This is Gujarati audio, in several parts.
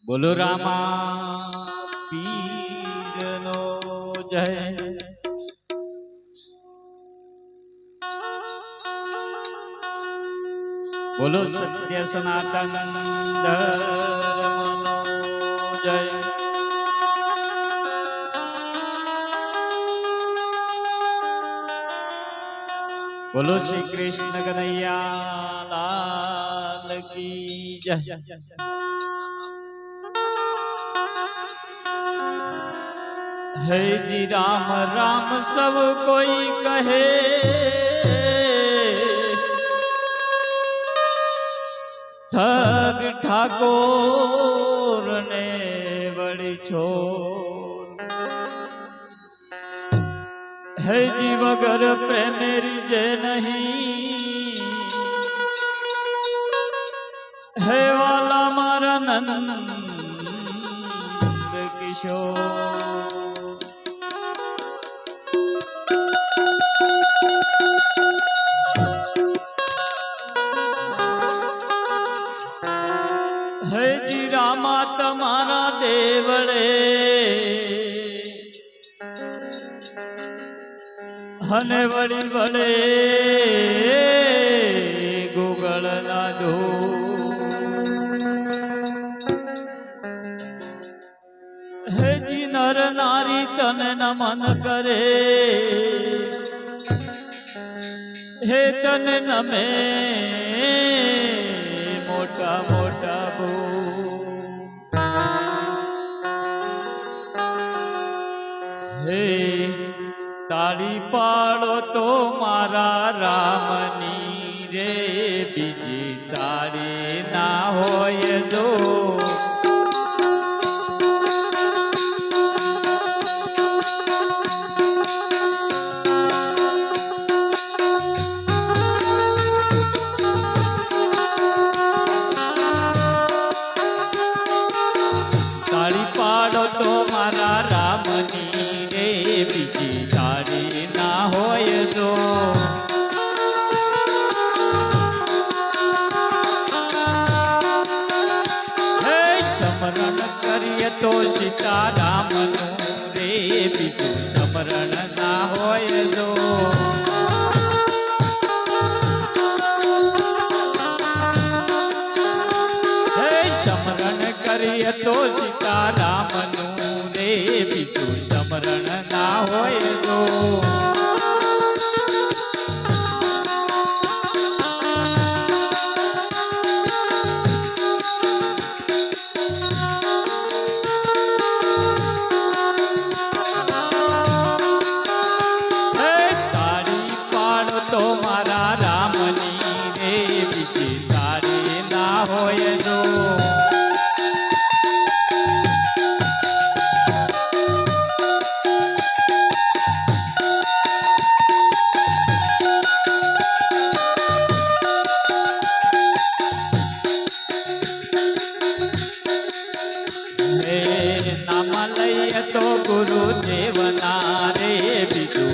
બોલો રામા પીરનો જય। બોલો સત્ય સનાતન ધર્મનો જય। બોલો શ્રી કૃષ્ણ કનૈયા લાલ કી જય। है जी राम राम सब कोई कहे, ठग ठाकोर ने बड़ी छोर। है जी वगर प्रेमेरी जे नहीं, है वाला मारा नंद किशोर। है जी रामा तमारा देवड़े, हने वड़ी वड़े गुगल ना दो। है जी नर नारी तन नमन करे, हे तन नमे मोटा मोटा बो। हे ताली पाड़ो तो मारा रामनी रे, बीजी ताली ना होय जो। तो मारा रामनी रे, बीजी तारी ना होय जो। हे स्मरण करिए तो सीता राम नु रे, बीजू स्मरण ना होय जो। हे स्मरण करिए तो सीता राम नु रे, बीजू स्मरण ना होय जो। हे तारी पाड़ो तो मारा रामनी रे, बीजी तारी ना होय जो। नाम लइए तो गुरु देवना रे, बीजू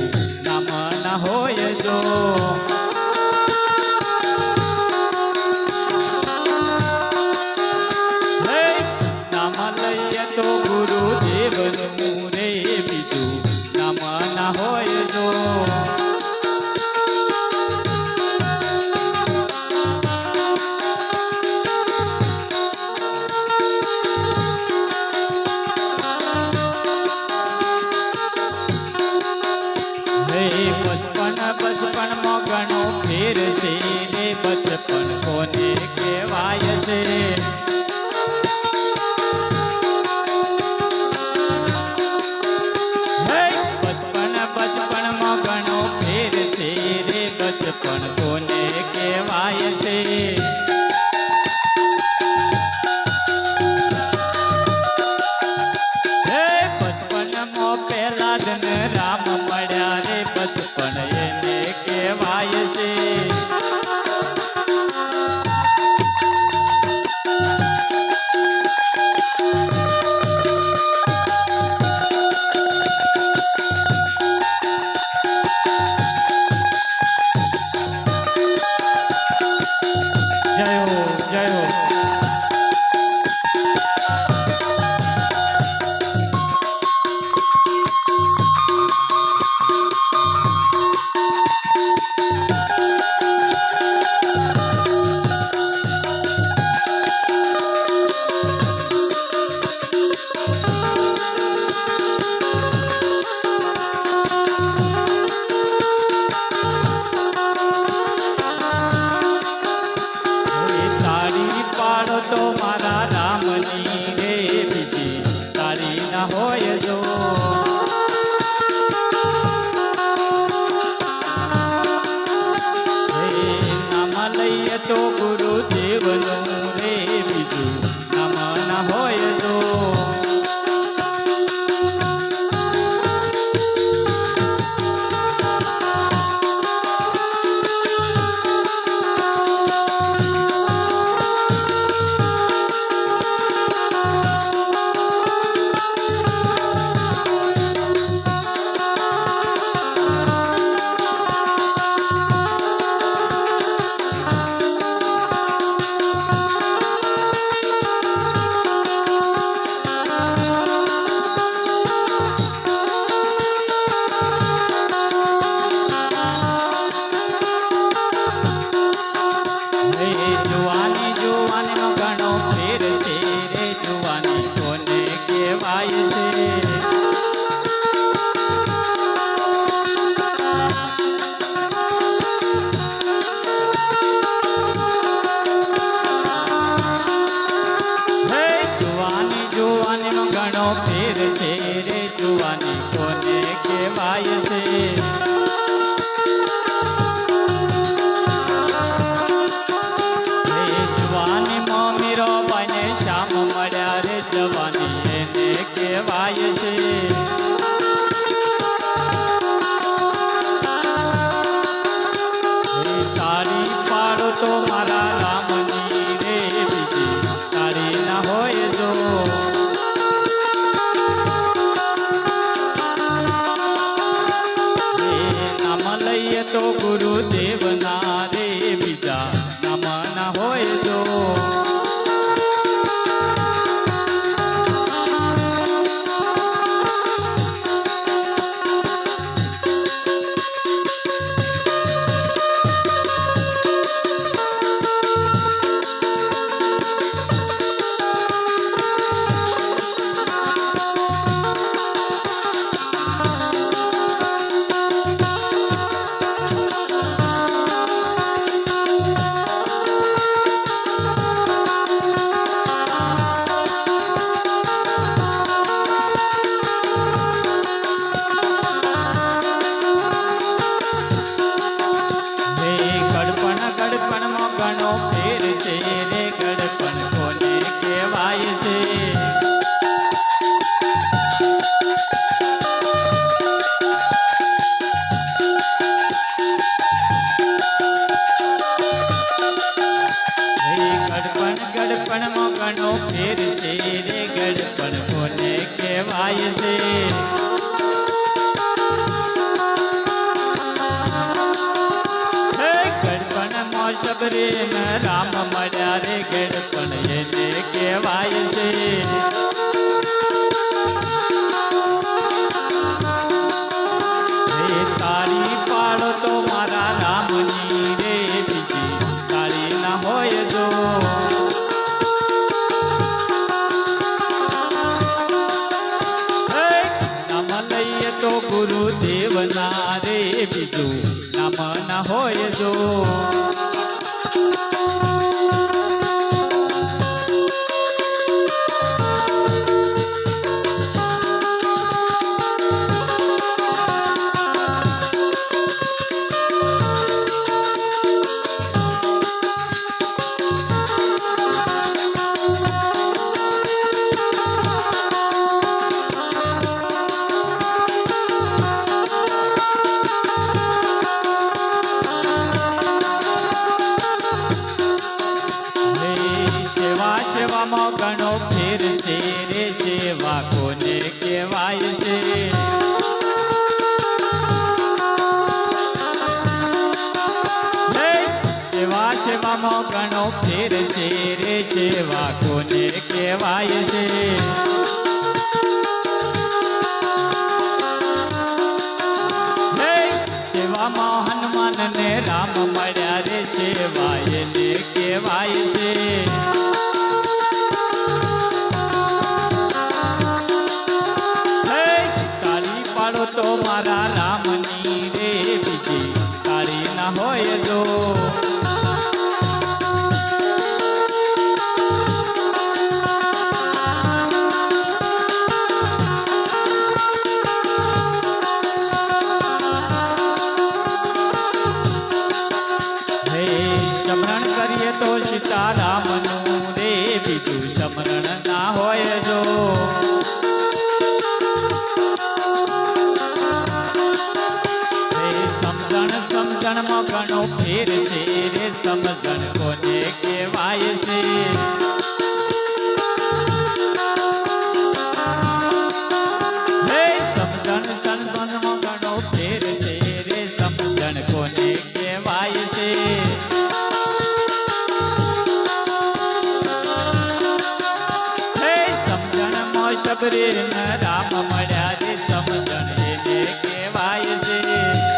नाम न होय जो। हे नाम लइए तो गुरु देवनु रे, बीजू नाम न होय जो। बचपन बचपन में गण ગડપણમાં ઘણો ફેર છે રે ગડપણ કોને કહેવાય છે ગડપણમાં શબરે રામ મળ્યા રે ગડપણ એને કહેવાય છે તાળી પાડો તો મારા રામની રે બીજી તાળી ના હોય જો નામ લઈએ તો ગુરુદેવ ના રે બીજું નામ ના હોય જો સેવામાં ઘણો ફેર છે રે સેવા કોને કહેવાય છે સેવામાં ઘણો ફેર છે રે સેવા કોને કહેવાય છે સેવામાં હનુમાન ને રામ મળ્યા રે સેવા એને કહેવાય છે તો મારા રામની રે બીજી તાળી ના હોય જો સ્મરણ કરીએ તો સીતારામનું રે બીજું સ્મરણ ના હોય જો સમજણમાં ઘણો ફેર છે રે સમજણ કોને કહેવાય છે સમજણમાં ઘણો ફેર છે રે સમજણ કોને કહેવાય છે સમજણમાં શબરે રામ મળ્યા રે સમજણ એને કહેવાય છે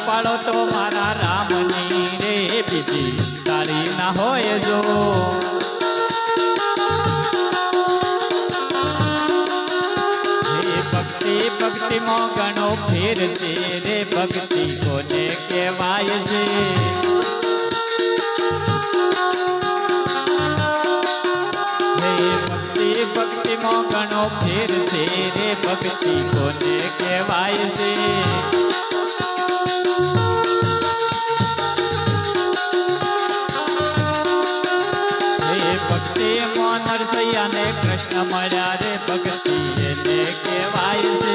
પાડો તો મારા રામની રે બીજી તાળી ના હોય જો ભક્તિ ભક્તિમાં ઘણો ફેર છે રે ભક્તિ કોને કહેવાય છે ભક્તિ ભક્તિમાં ઘણો ફેર છે રે ભક્તિ કોને કહેવાય છે નરસૈયા ને કૃષ્ણ મળ્યા રે ભક્તિ એને કહેવાય છે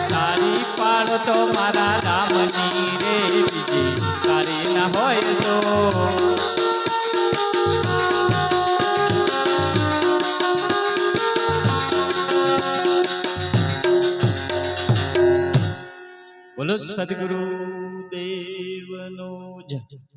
તારી પાડો તો મારા રામની રે બીજી તારી ના હોય તો બોલો સદગુરુ દેવનો જય.